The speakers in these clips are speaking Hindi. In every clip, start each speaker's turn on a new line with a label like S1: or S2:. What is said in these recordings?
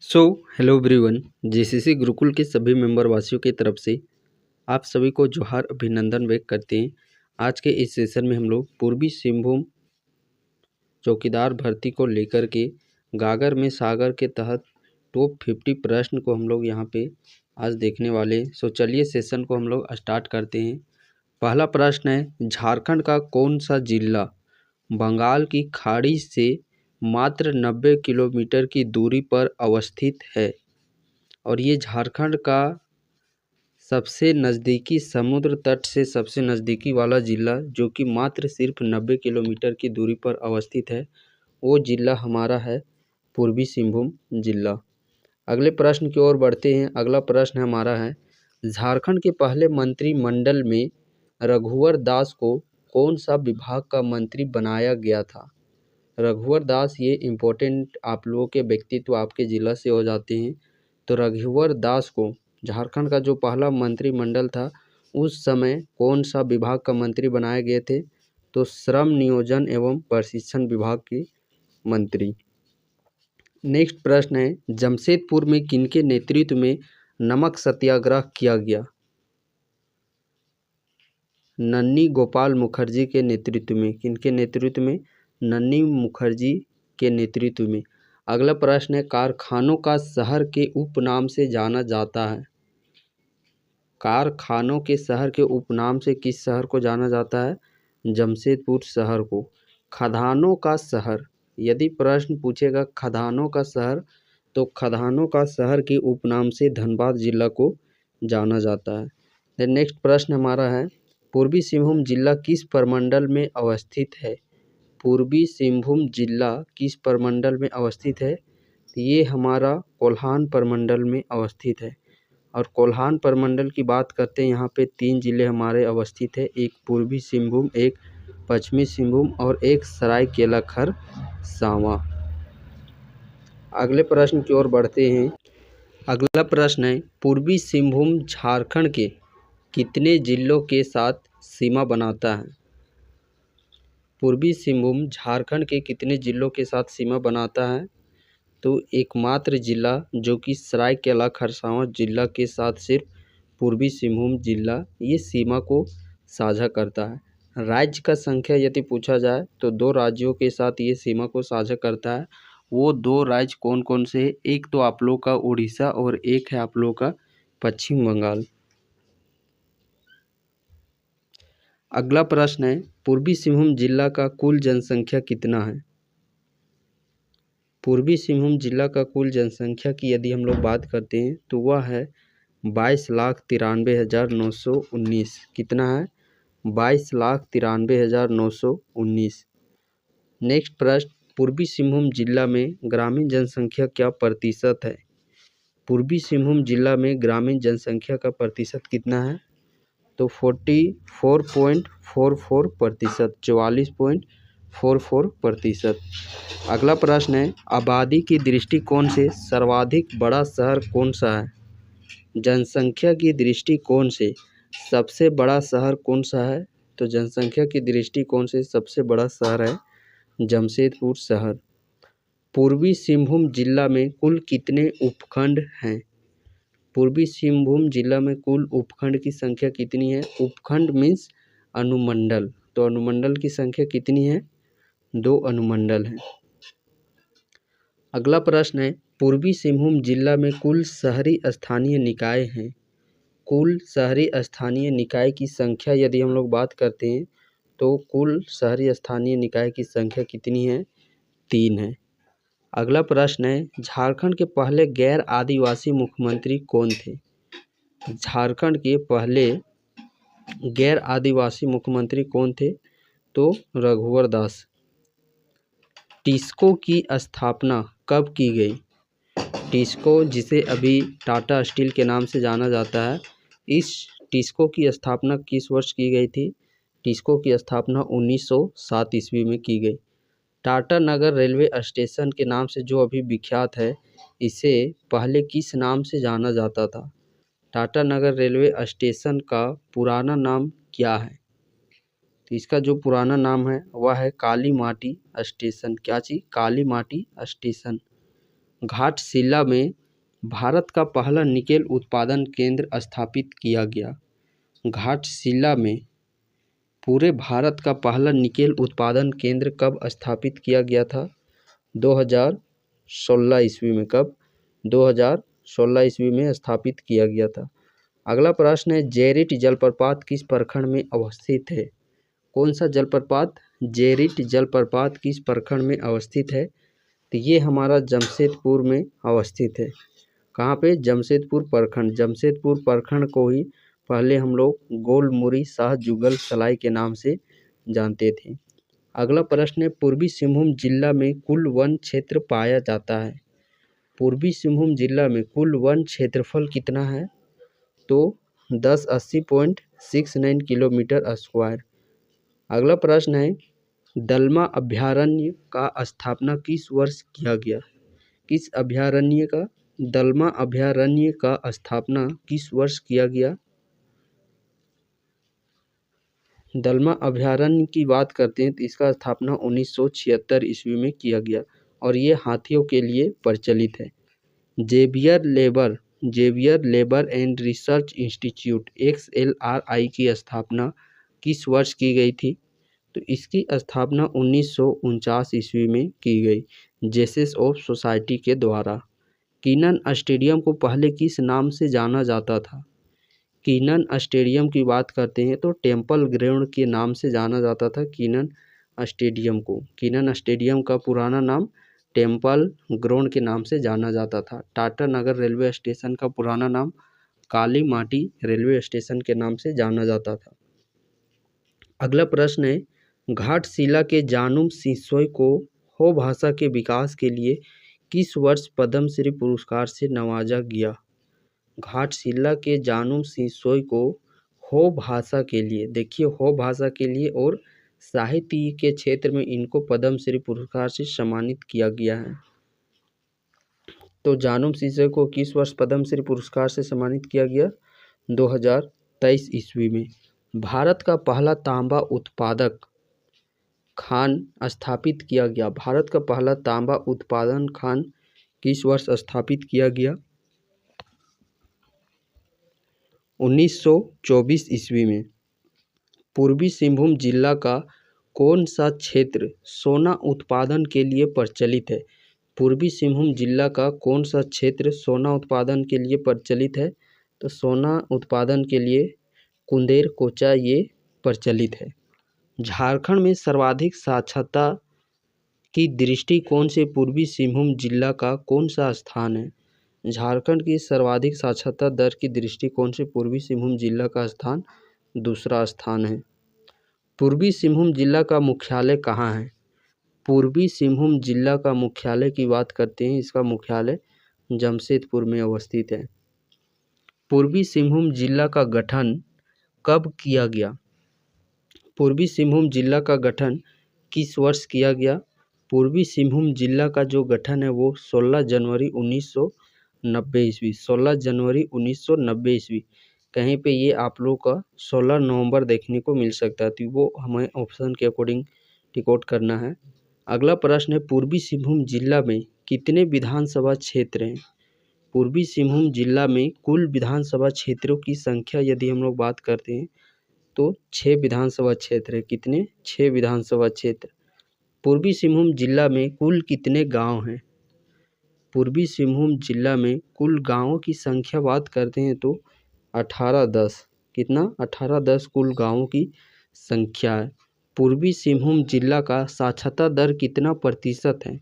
S1: So hello everyone. JCC Gurukul के सभी मेंबर वासियों की तरफ से आप सभी को जोहार अभिनंदन व्यक्त करते हैं। आज के इस सेशन में हम लोग पूर्वी सिंहभूम चौकीदार भर्ती को लेकर के गागर में सागर के तहत टॉप 50 प्रश्न को हम लोग यहाँ पे आज देखने वाले हैं। सो चलिए सेशन को हम लोग स्टार्ट करते हैं। पहला प्रश्न है, झारखंड का कौन सा जिला बंगाल की खाड़ी से मात्र 90 किलोमीटर की दूरी पर अवस्थित है और ये झारखंड का सबसे नज़दीकी समुद्र तट से सबसे नज़दीकी वाला ज़िला जो कि मात्र सिर्फ 90 किलोमीटर की दूरी पर अवस्थित है, वो ज़िला हमारा है पूर्वी सिंहभूम ज़िला। अगले प्रश्न की ओर बढ़ते हैं। अगला प्रश्न हमारा है, झारखंड के पहले मंत्रिमंडल में रघुवर दास को कौन सा विभाग का मंत्री बनाया गया था? रघुवर दास, ये इम्पोर्टेंट आप लोगों के व्यक्तित्व आपके ज़िला से हो जाते हैं। तो रघुवर दास को झारखंड का जो पहला मंत्रिमंडल था उस समय कौन सा विभाग का मंत्री बनाए गए थे? तो श्रम नियोजन एवं प्रशिक्षण विभाग के मंत्री। नेक्स्ट प्रश्न है, जमशेदपुर में किनके नेतृत्व में नमक सत्याग्रह किया गया? नन्नी गोपाल मुखर्जी के नेतृत्व में। किनके नेतृत्व में? नन्नी मुखर्जी के नेतृत्व में। अगला प्रश्न है, कारखानों का शहर के उपनाम से जाना जाता है? कारखानों के शहर के उपनाम से किस शहर को जाना जाता है? जमशेदपुर शहर को। खदानों का शहर, यदि प्रश्न पूछेगा खदानों का शहर, तो खदानों का शहर के उपनाम से धनबाद जिला को जाना जाता है। देन नेक्स्ट प्रश्न हमारा है, पूर्वी सिंहभूम जिला किस प्रमंडल में अवस्थित है? पूर्वी सिंहभूम जिला किस प्रमंडल में अवस्थित है? ये हमारा कोल्हान प्रमंडल में अवस्थित है। और कोल्हान प्रमंडल की बात करते हैं, यहाँ पे 3 जिले हमारे अवस्थित है, एक पूर्वी सिंहभूम, एक पश्चिमी सिंहभूम और एक सरायकेला खरसावां। अगले प्रश्न की ओर बढ़ते हैं। अगला प्रश्न है, पूर्वी सिंहभूम झारखंड के कितने जिलों के साथ सीमा बनाता है? पूर्वी सिंहभूम झारखंड के कितने जिलों के साथ सीमा बनाता है? तो एकमात्र जिला जो कि सरायकेला खरसावां जिला के साथ सिर्फ पूर्वी सिंहभूम जिला ये सीमा को साझा करता है। राज्य का संख्या यदि पूछा जाए तो 2 राज्यों के साथ ये सीमा को साझा करता है। वो 2 राज्य कौन कौन से हैं? एक तो आप लोग का उड़ीसा और एक है आप लोग का पश्चिम बंगाल। अगला प्रश्न है, पूर्वी सिंहभूम जिला का कुल जनसंख्या कितना है? पूर्वी सिंहभूम जिला का कुल जनसंख्या की यदि हम लोग बात करते हैं तो वह है 22,93,919। कितना है? 22,93,919। नेक्स्ट प्रश्न, पूर्वी सिंहभूम जिला में ग्रामीण जनसंख्या क्या प्रतिशत है? पूर्वी सिंहभूम जिला में ग्रामीण जनसंख्या का प्रतिशत कितना है? तो 44.44%, 44.44%। अगला प्रश्न है, आबादी की दृष्टिकोण से सर्वाधिक बड़ा शहर कौन सा है? जनसंख्या की दृष्टिकोण से सबसे बड़ा शहर कौन सा है? तो जनसंख्या की दृष्टिकोण से सबसे बड़ा शहर है जमशेदपुर शहर। पूर्वी सिंहभूम जिला में कुल कितने उपखंड हैं? पूर्वी सिंहभूम जिला में कुल उपखंड की संख्या कितनी है? उपखंड मीन्स अनुमंडल, तो अनुमंडल की संख्या कितनी है? 2 अनुमंडल हैं। अगला प्रश्न है, पूर्वी सिंहभूम जिला में कुल शहरी स्थानीय निकाय हैं? कुल शहरी स्थानीय निकाय की संख्या यदि हम लोग बात करते हैं तो कुल शहरी स्थानीय निकाय की संख्या कितनी है? 3 है। अगला प्रश्न है, झारखंड के पहले गैर आदिवासी मुख्यमंत्री कौन थे? झारखंड के पहले गैर आदिवासी मुख्यमंत्री कौन थे? तो रघुवर दास। टिस्को की स्थापना कब की गई? टिस्को, जिसे अभी टाटा स्टील के नाम से जाना जाता है, इस टिस्को की स्थापना किस वर्ष की गई थी? टिस्को की स्थापना 1907 ईस्वी में की गई। टाटा नगर रेलवे स्टेशन के नाम से जो अभी विख्यात है, इसे पहले किस नाम से जाना जाता था? टाटा नगर रेलवे स्टेशन का पुराना नाम क्या है? तो इसका जो पुराना नाम है वह है काली माटी स्टेशन। क्या चीज़? काली माटी स्टेशन। घाटशिला में भारत का पहला निकेल उत्पादन केंद्र स्थापित किया गया। घाटशिला में पूरे भारत का पहला निकेल उत्पादन केंद्र कब स्थापित किया गया था? 2016 ईस्वी में। कब? 2016 ईस्वी में स्थापित किया गया था। अगला प्रश्न है, जेरिट जलप्रपात किस प्रखंड में अवस्थित है? कौन सा जलप्रपात? जेरिट जलप्रपात किस प्रखंड में अवस्थित है? तो ये हमारा जमशेदपुर में अवस्थित है। कहाँ पे? जमशेदपुर प्रखंड। जमशेदपुर प्रखंड को ही पहले हम लोग गोलमुरी शाह जुगल सलाई के नाम से जानते थे। अगला प्रश्न है, पूर्वी सिंहभूम जिला में कुल वन क्षेत्र पाया जाता है? पूर्वी सिंहभूम जिला में कुल वन क्षेत्रफल कितना है? तो 1080.69 किलोमीटर स्क्वायर। अगला प्रश्न है, दलमा अभयारण्य का स्थापना किस वर्ष किया गया? किस अभयारण्य का? दलमा अभयारण्य का स्थापना किस वर्ष किया गया? दलमा अभयारण्य की बात करते हैं तो इसका स्थापना 1976 ईस्वी में किया गया और ये हाथियों के लिए प्रचलित है। Xavier Labour and Research Institute XLRI की स्थापना किस वर्ष की गई थी? तो इसकी स्थापना 1949 ईस्वी में की गई जेसेस ऑफ सोसाइटी के द्वारा। कीनन स्टेडियम को पहले किस नाम से जाना जाता था? कीनन स्टेडियम की बात करते हैं तो टेम्पल ग्राउंड के नाम से जाना जाता था कीनन स्टेडियम को। कीनन स्टेडियम का पुराना नाम टेम्पल ग्राउंड के नाम से जाना जाता था। टाटा नगर रेलवे स्टेशन का पुराना नाम काली माटी रेलवे स्टेशन के नाम से जाना जाता था। अगला प्रश्न है, घाटशिला के जानुम सिसोई को हो भाषा के विकास के लिए किस वर्ष पद्मश्री पुरस्कार से नवाजा गया? घाटशिला के जानुम सिसोई को हो भाषा के लिए, देखिए हो भाषा के लिए और साहित्य के क्षेत्र में इनको पद्मश्री पुरस्कार से सम्मानित किया गया है। तो जानुम सिसोई को किस वर्ष पद्मश्री पुरस्कार से सम्मानित किया गया? 2023 ईस्वी में। भारत का पहला तांबा उत्पादक खान स्थापित किया गया। भारत का पहला तांबा उत्पादन खान किस वर्ष स्थापित किया गया? 1924 ईस्वी में। पूर्वी सिंहभूम जिला का कौन सा क्षेत्र सोना उत्पादन के लिए प्रचलित है? पूर्वी सिंहभूम जिला का कौन सा क्षेत्र सोना उत्पादन के लिए प्रचलित है? तो सोना उत्पादन के लिए कुंदेर कोचा ये प्रचलित है। झारखंड में सर्वाधिक साक्षरता की दृष्टिकोण से पूर्वी सिंहभूम जिला का कौन सा स्थान है? झारखंड की सर्वाधिक साक्षरता दर की दृष्टिकोण से पूर्वी सिंहभूम जिला का स्थान दूसरा स्थान है। पूर्वी सिंहभूम जिला का मुख्यालय कहाँ है? पूर्वी सिंहभूम जिला का मुख्यालय की बात करते हैं, इसका मुख्यालय जमशेदपुर में अवस्थित है। पूर्वी सिंहभूम जिला का गठन कब किया गया? पूर्वी सिंहभूम जिला का गठन किस वर्ष किया गया? पूर्वी सिंहभूम जिला का जो गठन है वो 16 जनवरी 1990 ईस्वी। 16 जनवरी 1990 ईस्वी। कहीं पे ये आप लोग का 16 नवंबर देखने को मिल सकता है, तो वो हमें ऑप्शन के अकॉर्डिंग टिक आउट करना है। अगला प्रश्न है, पूर्वी सिंहभूम जिला में कितने विधानसभा क्षेत्र हैं? पूर्वी सिंहभूम जिला में कुल विधानसभा क्षेत्रों की संख्या यदि हम लोग बात करते हैं तो 6 विधानसभा क्षेत्र है। कितने? 6 विधानसभा क्षेत्र। पूर्वी सिंहभूम जिला में कुल कितने गांव हैं? पूर्वी सिंहभूम जिला में कुल गांवों की संख्या बात करते हैं तो 1810। कितना? 1810 कुल गांवों की संख्या है। पूर्वी सिंहभूम जिला का साक्षरता दर कितना प्रतिशत है?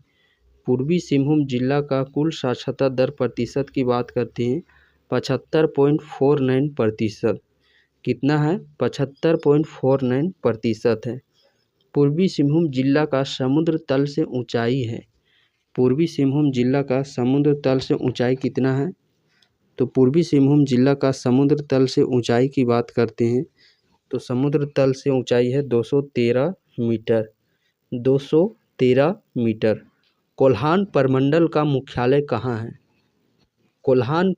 S1: पूर्वी सिंहभूम जिला का कुल साक्षरता दर प्रतिशत की बात करते हैं 75.49%। कितना है? 75.49% है। पूर्वी सिंहभूम जिला का समुद्र तल से ऊंचाई है। पूर्वी सिंहभूम जिला का समुद्र तल से ऊंचाई कितना है? तो पूर्वी सिंहभूम जिला का समुद्र तल से ऊंचाई की बात करते हैं तो समुद्र तल से ऊंचाई है 213 मीटर। 213 मीटर। कोल्हान प्रमंडल का मुख्यालय कहाँ है? कोल्हान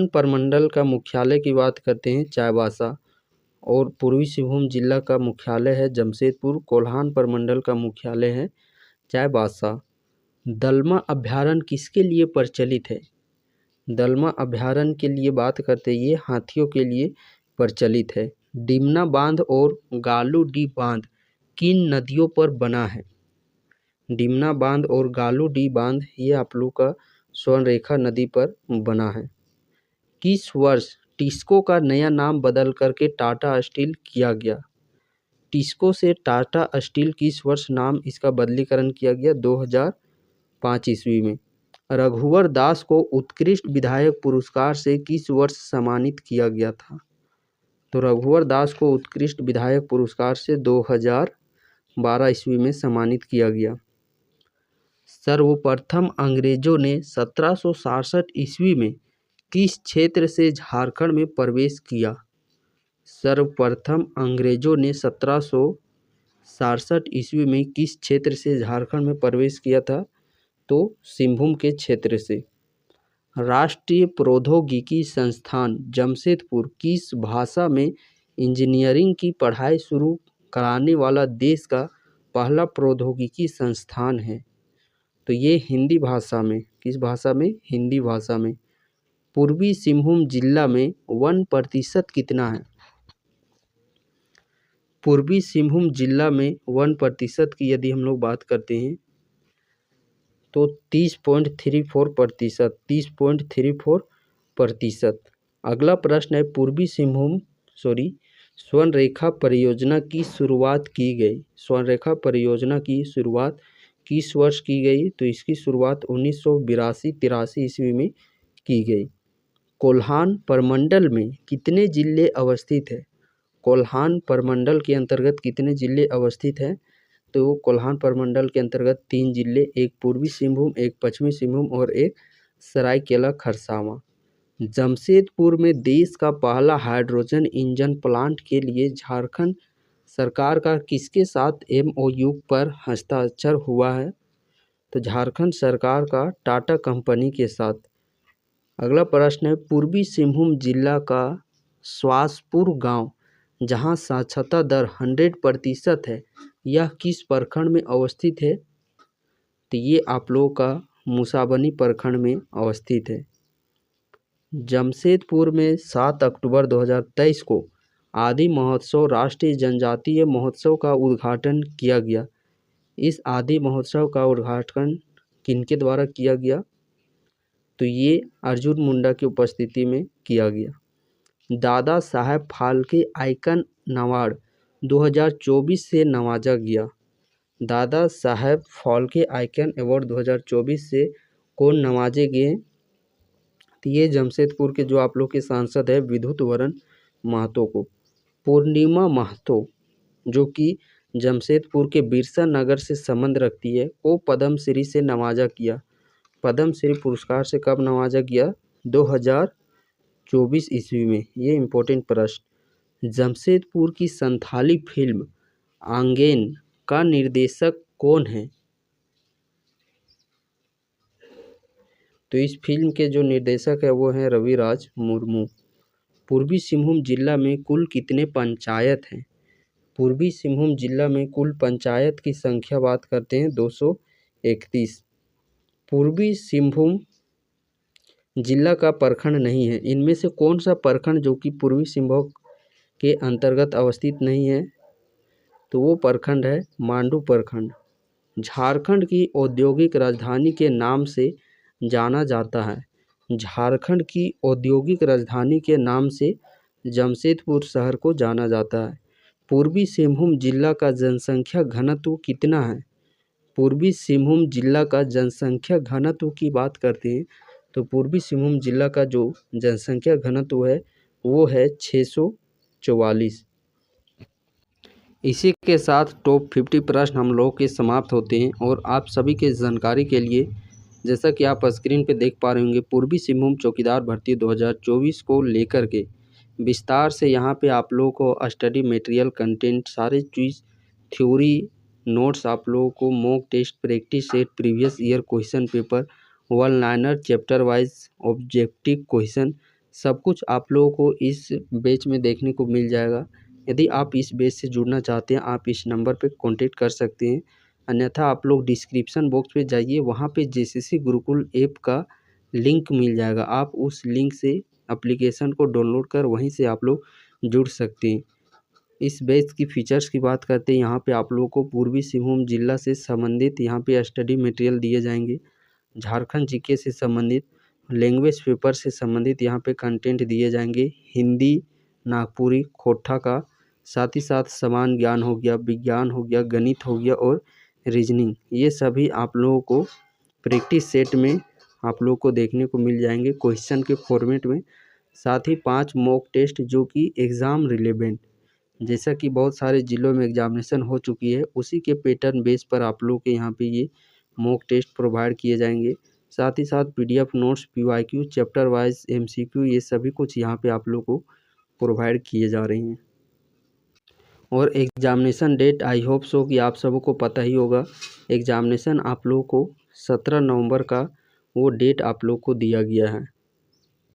S1: प्रमंडल का मुख्यालय की बात करते हैं चाईबासा और पूर्वी सिंहभूम जिला का मुख्यालय है जमशेदपुर। कोल्हान प्रमंडल का मुख्यालय है चाईबासा। दलमा अभयारण्य किसके लिए प्रचलित है? दलमा अभयारण्य के लिए बात करते ये हाथियों के लिए प्रचलित है। डिमना बांध और गालू डी बांध किन नदियों पर बना है? डिमना बांध और गालू डी बांध ये आप लोग का स्वर्णरेखा नदी पर बना है। किस वर्ष टिस्को का नया नाम बदल करके टाटा स्टील किया गया? टिस्को से टाटा स्टील किस वर्ष नाम इसका बदलीकरण किया गया? 2005 ईस्वी में। रघुवर दास को उत्कृष्ट विधायक पुरस्कार से किस वर्ष सम्मानित किया गया था? तो रघुवर दास को उत्कृष्ट विधायक पुरस्कार से 2012 ईस्वी में सम्मानित किया गया। सर्वप्रथम अंग्रेजों ने 1767 ईस्वी में किस क्षेत्र से झारखंड में प्रवेश किया? सर्वप्रथम अंग्रेजों ने 1767 ईस्वी में किस क्षेत्र से झारखंड में प्रवेश किया था? तो सिंहभूम के क्षेत्र से। राष्ट्रीय प्रौद्योगिकी संस्थान जमशेदपुर किस भाषा में इंजीनियरिंग की पढ़ाई शुरू कराने वाला देश का पहला प्रौद्योगिकी संस्थान है? तो ये हिंदी भाषा में। किस भाषा में? हिंदी भाषा में। पूर्वी सिंहभूम जिला में 1% कितना है? पूर्वी सिंहभूम जिला में 1% की यदि हम लोग बात करते हैं तो 30.34%। 30.34%। अगला प्रश्न है पूर्वी सिंहभूम स्वर्णरेखा परियोजना की शुरुआत की गई। स्वर्णरेखा परियोजना की शुरुआत किस वर्ष की गई? तो इसकी शुरुआत 1982-83 ईस्वी में की गई। कोल्हान प्रमंडल में कितने जिले अवस्थित है? कोल्हान प्रमंडल के अंतर्गत कितने जिले अवस्थित हैं? तो कोल्हान प्रमंडल के अंतर्गत 3 जिले, एक पूर्वी सिंहभूम, एक पश्चिमी सिंहभूम और एक सरायकेला खरसावां। जमशेदपुर में देश का पहला हाइड्रोजन इंजन प्लांट के लिए झारखंड सरकार का किसके साथ MOU पर हस्ताक्षर हुआ है? तो झारखंड सरकार का टाटा कंपनी के साथ। अगला प्रश्न है पूर्वी सिंहभूम जिला का श्वासपुर गांव जहां साक्षरता दर 100% है, यह किस प्रखंड में अवस्थित है? तो ये आप लोगों का मुसाबनी प्रखंड में अवस्थित है। जमशेदपुर में 7 अक्टूबर 2023 को आदि महोत्सव राष्ट्रीय जनजातीय महोत्सव का उद्घाटन किया गया। इस आदि महोत्सव का उद्घाटन किनके द्वारा किया गया? तो ये अर्जुन मुंडा की उपस्थिति में किया गया। दादा साहेब फाल्के आइकन अवार्ड 2024 से नवाजा गया। दादा साहेब फाल्के आइकन अवार्ड 2024 से कौन नवाजे गए? तो ये जमशेदपुर के जो आप लोग के सांसद है विद्युत वरण महतो को। पूर्णिमा महतो जो कि जमशेदपुर के बिरसा नगर से संबंध रखती है, को पद्मश्री से नवाजा किया। पद्मश्री पुरस्कार से कब नवाजा गया? 2024 ईस्वी में। ये इम्पोर्टेंट प्रश्न। जमशेदपुर की संथाली फिल्म आंगेन का निर्देशक कौन है? तो इस फिल्म के जो निर्देशक है वो हैं रविराज मुर्मू। पूर्वी सिंहभूम जिला में कुल कितने पंचायत हैं? पूर्वी सिंहभूम जिला में कुल पंचायत की संख्या बात करते हैं 231। पूर्वी सिंहभूम जिला का प्रखंड नहीं है, इनमें से कौन सा प्रखंड जो कि पूर्वी सिंहभूम के अंतर्गत अवस्थित नहीं है? तो वो प्रखंड है मांडू प्रखंड। झारखंड की औद्योगिक राजधानी के नाम से जाना जाता है। झारखंड की औद्योगिक राजधानी के नाम से जमशेदपुर शहर को जाना जाता है। पूर्वी सिंहभूम जिला का जनसंख्या घनत्व कितना है? पूर्वी सिंहभूम जिला का जनसंख्या घनत्व की बात करते हैं तो पूर्वी सिंहभूम जिला का जो जनसंख्या घनत्व है वो है 644। इसी के साथ टॉप 50 प्रश्न हम लोग के समाप्त होते हैं। और आप सभी के जानकारी के लिए जैसा कि आप स्क्रीन पे देख पा रहे होंगे, पूर्वी सिंहभूम चौकीदार भर्ती 2024 को लेकर के विस्तार से यहाँ पे आप लोगों को स्टडी मटेरियल कंटेंट सारे चीज़ थ्योरी नोट्स आप लोगों को mock test practice set previous year question paper one liner chapter wise objective question सब कुछ आप लोगों को इस बैच में देखने को मिल जाएगा। यदि आप इस बैच से जुड़ना चाहते हैं आप इस नंबर पे कांटेक्ट कर सकते हैं। अन्यथा आप लोग डिस्क्रिप्शन बॉक्स पे जाइए, वहाँ पे जेसीसी गुरुकुल ऐप का लिंक मिल जाएगा। आप उस लिंक से एप्लीकेशन को डाउनलोड कर वहीं से आप लोग जुड़ सकते हैं। इस बैच की फ़ीचर्स की बात करते हैं, यहाँ पे आप लोगों को पूर्वी सिंहभूम जिला से संबंधित यहाँ पे स्टडी मटेरियल दिए जाएंगे। झारखंड जीके से संबंधित, लैंग्वेज पेपर से संबंधित यहाँ पे कंटेंट दिए जाएंगे। हिंदी, नागपुरी, खोटा का, साथ ही साथ समान ज्ञान हो गया, विज्ञान हो गया, गणित हो गया और रीजनिंग, ये सभी आप लोगों को प्रैक्टिस सेट में आप लोगों को देखने को मिल जाएंगे क्वेश्चन के फॉर्मेट में। साथ ही 5 मॉक टेस्ट जो कि एग्ज़ाम रिलेवेंट, जैसा कि बहुत सारे ज़िलों में एग्जामिनेशन हो चुकी है, उसी के पैटर्न बेस पर आप लोगों के यहाँ पे ये मॉक टेस्ट प्रोवाइड किए जाएंगे। साथ ही साथ PDF notes, PYQ, chapter wise MCQ, ये सभी कुछ यहाँ पे आप लोग को प्रोवाइड किए जा रहे हैं। और examination date I hope so कि आप सबों को पता ही होगा। एग्जामिनेशन आप लोगों को 17 नवंबर का वो डेट आप लोग को दिया गया है।